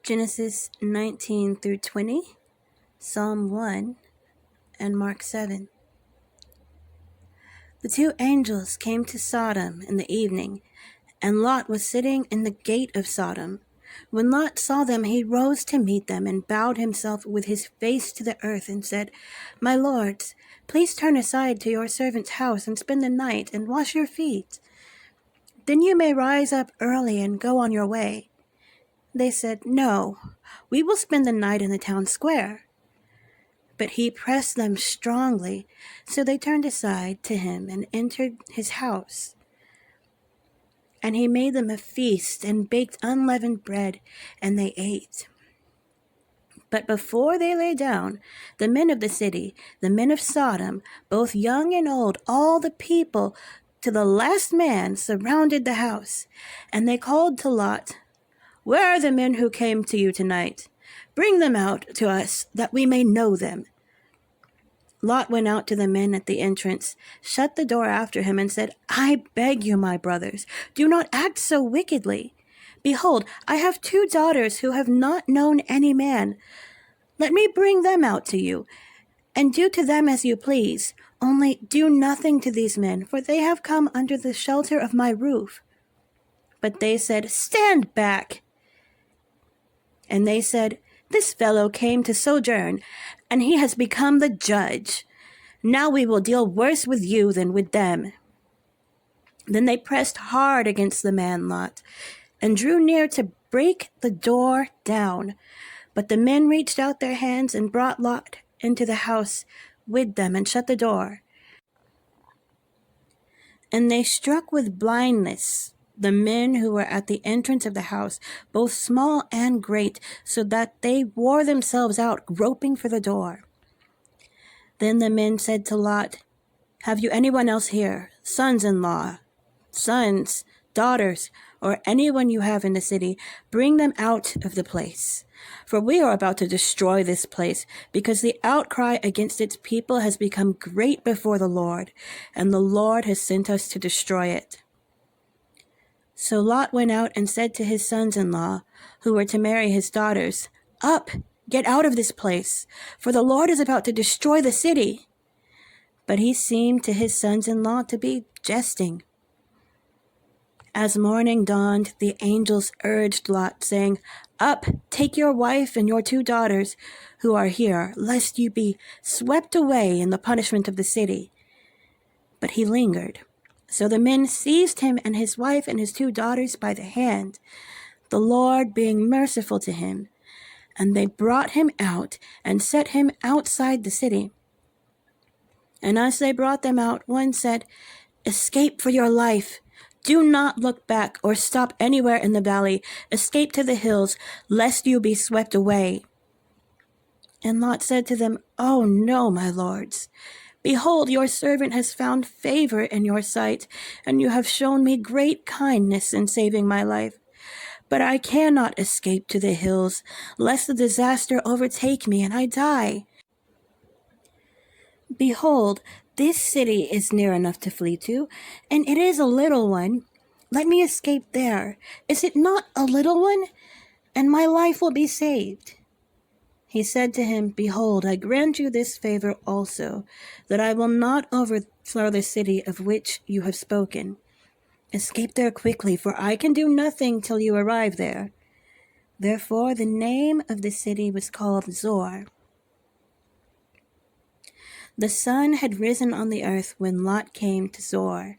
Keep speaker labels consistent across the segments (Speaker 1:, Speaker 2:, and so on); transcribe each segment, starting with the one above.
Speaker 1: Genesis 19 through 20, Psalm 1, and Mark 7. The two angels came to Sodom in the evening, and Lot was sitting in the gate of Sodom. When Lot saw them, he rose to meet them and bowed himself with his face to the earth and said, "My lords, please turn aside to your servant's house and spend the night and wash your feet. Then you may rise up early and go on your way." They said, "No, we will spend the night in the town square." But he pressed them strongly, so they turned aside to him and entered his house. And he made them a feast and baked unleavened bread, and they ate. But before they lay down, the men of the city, the men of Sodom, both young and old, all the people, to the last man, surrounded the house. And they called to Lot, "Where are the men who came to you tonight? Bring them out to us, that we may know them." Lot went out to the men at the entrance, shut the door after him, and said, "I beg you, my brothers, do not act so wickedly. Behold, I have 2 daughters who have not known any man. Let me bring them out to you, and do to them as you please. Only do nothing to these men, for they have come under the shelter of my roof." But they said, "Stand back." And they said, "This fellow came to sojourn, and he has become the judge. Now we will deal worse with you than with them." Then they pressed hard against the man Lot, and drew near to break the door down. But the men reached out their hands and brought Lot into the house with them and shut the door. And they struck with blindness the men who were at the entrance of the house, both small and great, so that they wore themselves out, groping for the door. Then the men said to Lot, "Have you anyone else here, sons-in-law, sons, daughters, or anyone you have in the city? Bring them out of the place. For we are about to destroy this place, because the outcry against its people has become great before the Lord, and the Lord has sent us to destroy it." So Lot went out and said to his sons-in-law, who were to marry his daughters, "Up, get out of this place, for the Lord is about to destroy the city." But he seemed to his sons-in-law to be jesting. As morning dawned, the angels urged Lot, saying, "Up, take your wife and your 2 daughters who are here, lest you be swept away in the punishment of the city." But he lingered. So the men seized him and his wife and his 2 daughters by the hand, the Lord being merciful to him. And they brought him out and set him outside the city. And as they brought them out, one said, "Escape for your life. Do not look back or stop anywhere in the valley. Escape to the hills, lest you be swept away." And Lot said to them, "Oh no, my lords. Behold, your servant has found favor in your sight, and you have shown me great kindness in saving my life. But I cannot escape to the hills, lest the disaster overtake me and I die. Behold, this city is near enough to flee to, and it is a little one. Let me escape there. Is it not a little one? And my life will be saved." He said to him, "Behold, I grant you this favor also, that I will not overthrow the city of which you have spoken. Escape there quickly, for I can do nothing till you arrive there." Therefore the name of the city was called Zoar. The sun had risen on the earth when Lot came to Zoar.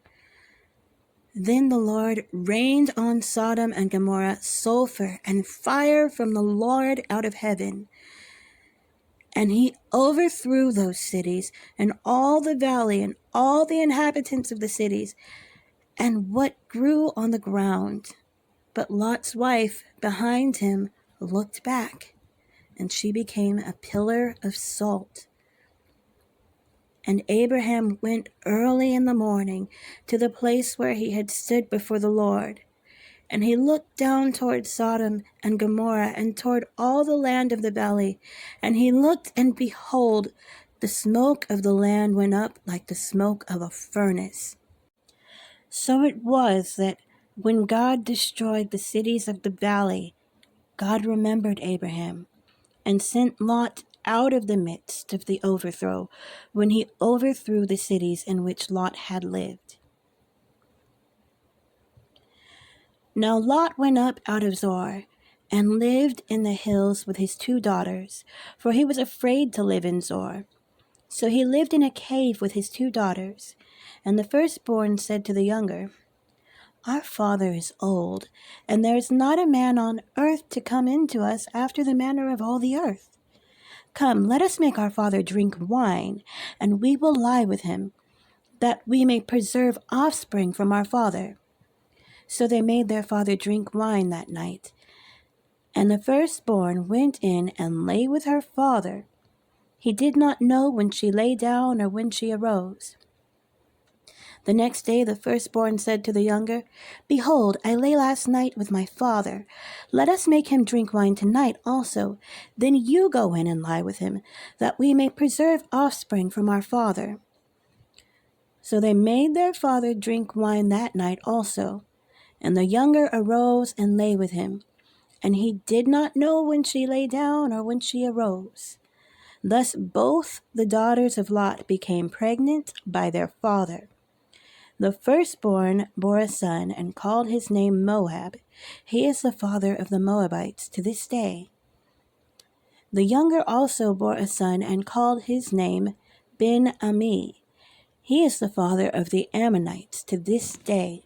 Speaker 1: Then the Lord rained on Sodom and Gomorrah sulfur and fire from the Lord out of heaven. And he overthrew those cities and all the valley and all the inhabitants of the cities and what grew on the ground. But Lot's wife behind him looked back, and she became a pillar of salt. And Abraham went early in the morning to the place where he had stood before the Lord. And he looked down toward Sodom and Gomorrah and toward all the land of the valley. And he looked, and behold, the smoke of the land went up like the smoke of a furnace. So it was that when God destroyed the cities of the valley, God remembered Abraham and sent Lot out of the midst of the overthrow when he overthrew the cities in which Lot had lived. Now Lot went up out of Zoar and lived in the hills with his 2 daughters, for he was afraid to live in Zoar. So he lived in a cave with his 2 daughters. And the firstborn said to the younger, "Our father is old, and there is not a man on earth to come in to us after the manner of all the earth. Come, let us make our father drink wine, and we will lie with him, that we may preserve offspring from our father." So they made their father drink wine that night. And the firstborn went in and lay with her father. He did not know when she lay down or when she arose. The next day the firstborn said to the younger, "Behold, I lay last night with my father. Let us make him drink wine tonight also. Then you go in and lie with him, that we may preserve offspring from our father." So they made their father drink wine that night also. And the younger arose and lay with him, and he did not know when she lay down or when she arose. Thus both the daughters of Lot became pregnant by their father. The firstborn bore a son and called his name Moab. He is the father of the Moabites to this day. The younger also bore a son and called his name Ben-Ami. He is the father of the Ammonites to this day.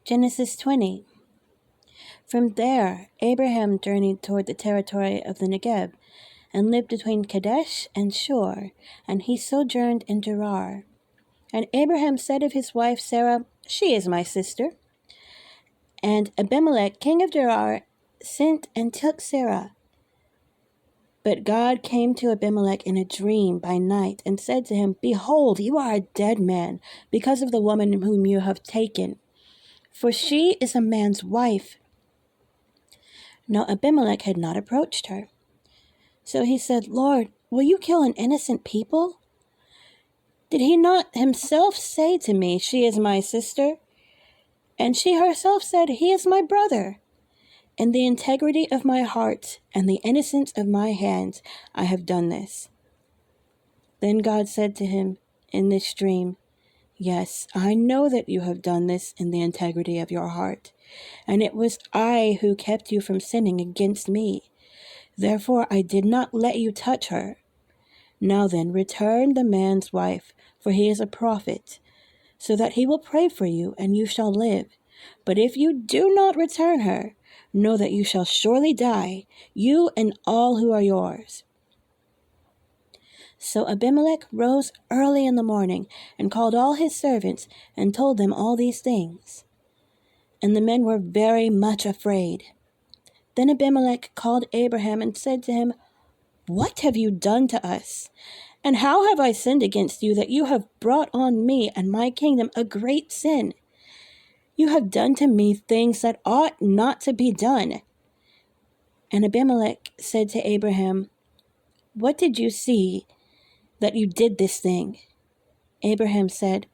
Speaker 1: Genesis 20. From there, Abraham journeyed toward the territory of the Negev, and lived between Kadesh and Shur, and he sojourned in Gerar. And Abraham said of his wife Sarah, "She is my sister." And Abimelech, king of Gerar, sent and took Sarah. But God came to Abimelech in a dream by night, and said to him, "Behold, you are a dead man, because of the woman whom you have taken, for she is a man's wife." Now Abimelech had not approached her. So he said, "Lord, will you kill an innocent people? Did he not himself say to me, 'She is my sister'? And she herself said, 'He is my brother.' In the integrity of my heart and the innocence of my hands, I have done this." Then God said to him in this dream, "Yes, I know that you have done this in the integrity of your heart, and it was I who kept you from sinning against me. Therefore I did not let you touch her. Now then, return the man's wife, for he is a prophet, so that he will pray for you, and you shall live. But if you do not return her, know that you shall surely die, you and all who are yours." So Abimelech rose early in the morning, and called all his servants, and told them all these things. And the men were very much afraid. Then Abimelech called Abraham and said to him, "What have you done to us? And how have I sinned against you, that you have brought on me and my kingdom a great sin? You have done to me things that ought not to be done." And Abimelech said to Abraham, "What did you see that you did this thing?" Abraham said,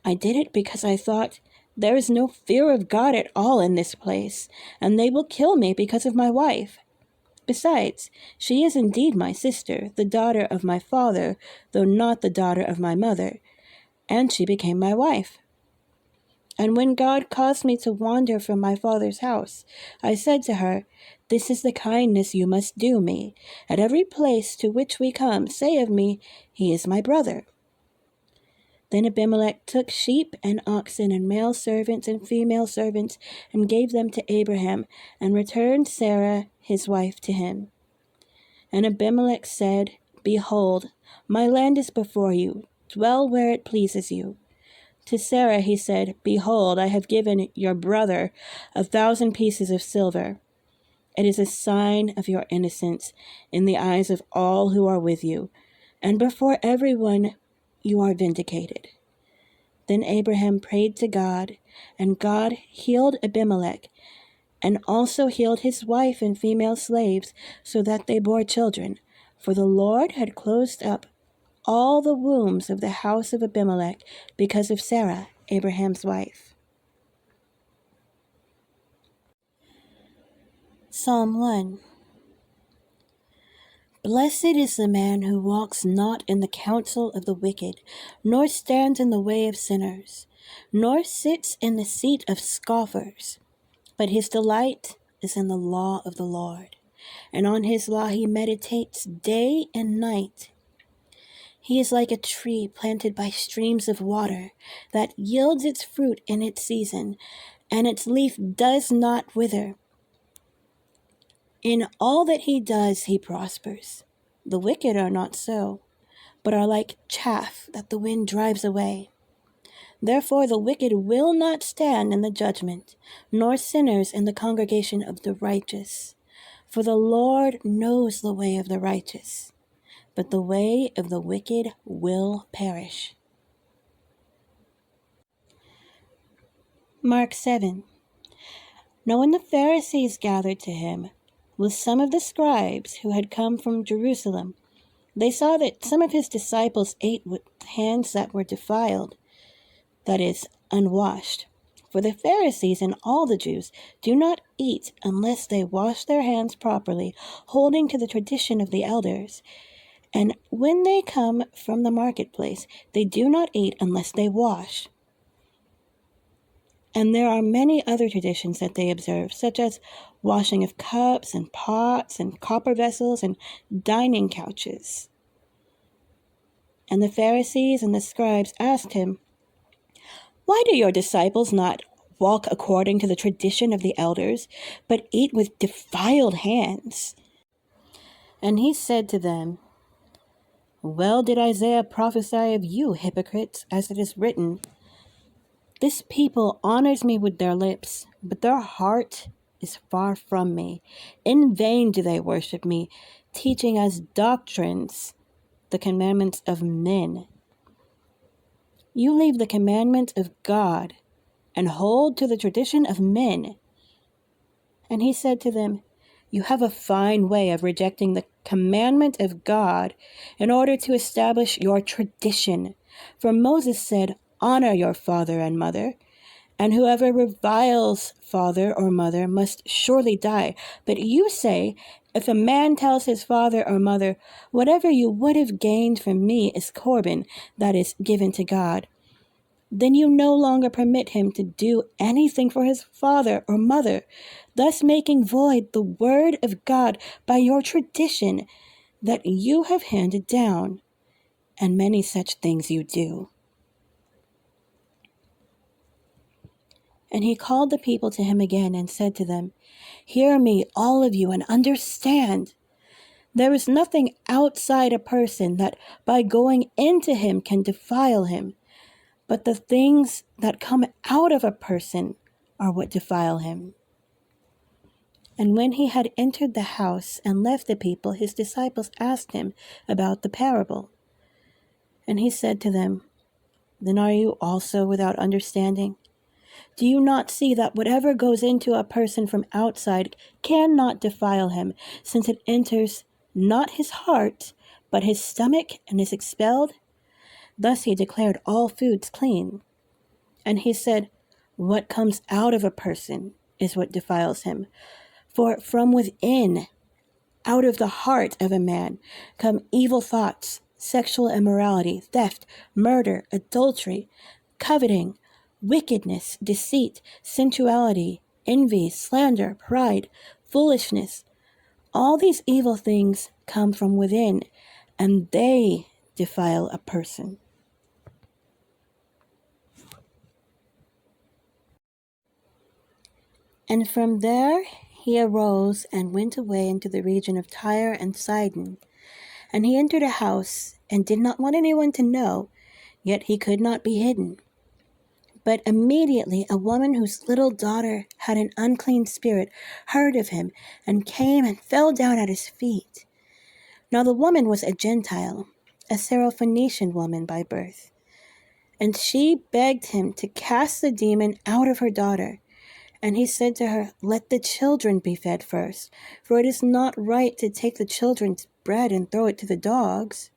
Speaker 1: "I did it because I thought, there is no fear of God at all in this place, and they will kill me because of my wife. Besides, she is indeed my sister, the daughter of my father, though not the daughter of my mother, and she became my wife. And when God caused me to wander from my father's house, I said to her, 'This is the kindness you must do me. At every place to which we come, say of me, he is my brother.' Then Abimelech took sheep and oxen and male servants and female servants and gave them to Abraham, and returned Sarah his wife to him. And Abimelech said, 'Behold, my land is before you. Dwell where it pleases you.' To Sarah he said, 'Behold, I have given your brother 1,000 pieces of silver. It is a sign of your innocence in the eyes of all who are with you, and before everyone you are vindicated.' Then Abraham prayed to God, and God healed Abimelech, and also healed his wife and female slaves, so that they bore children. For the Lord had closed up all the wombs of the house of Abimelech because of Sarah, Abraham's wife. Psalm 1. Blessed is the man who walks not in the counsel of the wicked, nor stands in the way of sinners, nor sits in the seat of scoffers. But his delight is in the law of the Lord, and on his law he meditates day and night. He is like a tree planted by streams of water, that yields its fruit in its season, and its leaf does not wither. In all that he does, he prospers. The wicked are not so, but are like chaff that the wind drives away. Therefore the wicked will not stand in the judgment, nor sinners in the congregation of the righteous. For the Lord knows the way of the righteous, but the way of the wicked will perish. Mark 7. Now when the Pharisees gathered to him, with some of the scribes who had come from Jerusalem, they saw that some of his disciples ate with hands that were defiled, that is, unwashed. For the Pharisees and all the Jews do not eat unless they wash their hands properly, holding to the tradition of the elders. And when they come from the marketplace, they do not eat unless they wash. And there are many other traditions that they observe, such as washing of cups and pots and copper vessels and dining couches. And the Pharisees and the scribes asked him, "Why do your disciples not walk according to the tradition of the elders, but eat with defiled hands?" And he said to them, "Well did Isaiah prophesy of you, hypocrites, as it is written, 'This people honors me with their lips, but their heart is far from me. In vain do they worship me, teaching as doctrines the commandments of men.' You leave the commandment of God and hold to the tradition of men." And he said to them, "You have a fine way of rejecting the commandment of God in order to establish your tradition. For Moses said, 'Honor your father and mother,' and whoever reviles father or mother must surely die. But you say, if a man tells his father or mother, 'Whatever you would have gained from me is Corban, that is, given to God,' then you no longer permit him to do anything for his father or mother, thus making void the word of God by your tradition that you have handed down. And many such things you do." And he called the people to him again and said to them, "Hear me, all of you, and understand. There is nothing outside a person that by going into him can defile him, but the things that come out of a person are what defile him." And when he had entered the house and left the people, his disciples asked him about the parable. And he said to them, "Then are you also without understanding? Do you not see that whatever goes into a person from outside cannot defile him, since it enters not his heart, but his stomach, and is expelled?" Thus he declared all foods clean. And he said, "What comes out of a person is what defiles him. For from within, out of the heart of a man, come evil thoughts, sexual immorality, theft, murder, adultery, coveting, wickedness, deceit, sensuality, envy, slander, pride, foolishness. All these evil things come from within, and they defile a person." And from there he arose and went away into the region of Tyre and Sidon. And he entered a house, and did not want anyone to know, yet he could not be hidden. But immediately a woman whose little daughter had an unclean spirit heard of him, and came and fell down at his feet. Now the woman was a Gentile, a Syrophoenician woman by birth. And she begged him to cast the demon out of her daughter. And he said to her, "Let the children be fed first, for it is not right to take the children's bread and throw it to the dogs."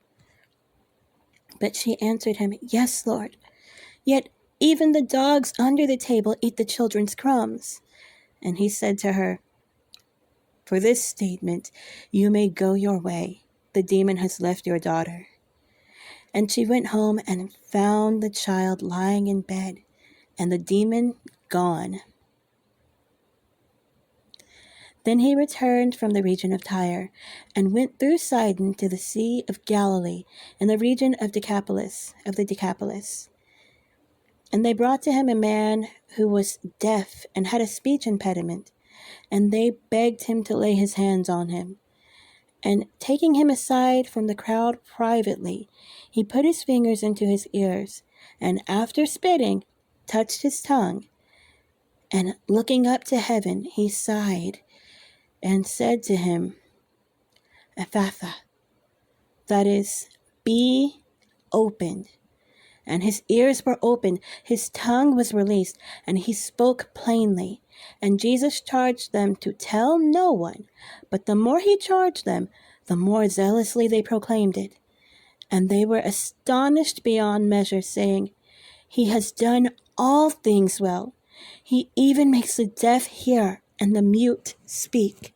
Speaker 1: But she answered him, "Yes, Lord. Yet even the dogs under the table eat the children's crumbs." And he said to her, For this statement, you may go your way. The demon has left your daughter. And she went home and found the child lying in bed, and the demon gone. Then he returned from the region of Tyre, and went through Sidon to the Sea of Galilee, in the region of the Decapolis. And they brought to him a man who was deaf and had a speech impediment, and they begged him to lay his hands on him. And taking him aside from the crowd privately, he put his fingers into his ears, and after spitting, touched his tongue. And looking up to heaven, he sighed, and said to him, Ephphatha, that is, be opened. And his ears were opened, his tongue was released, and he spoke plainly. And Jesus charged them to tell no one, but the more he charged them, the more zealously they proclaimed it. And they were astonished beyond measure, saying, He has done all things well. He even makes the deaf hear and the mute speak.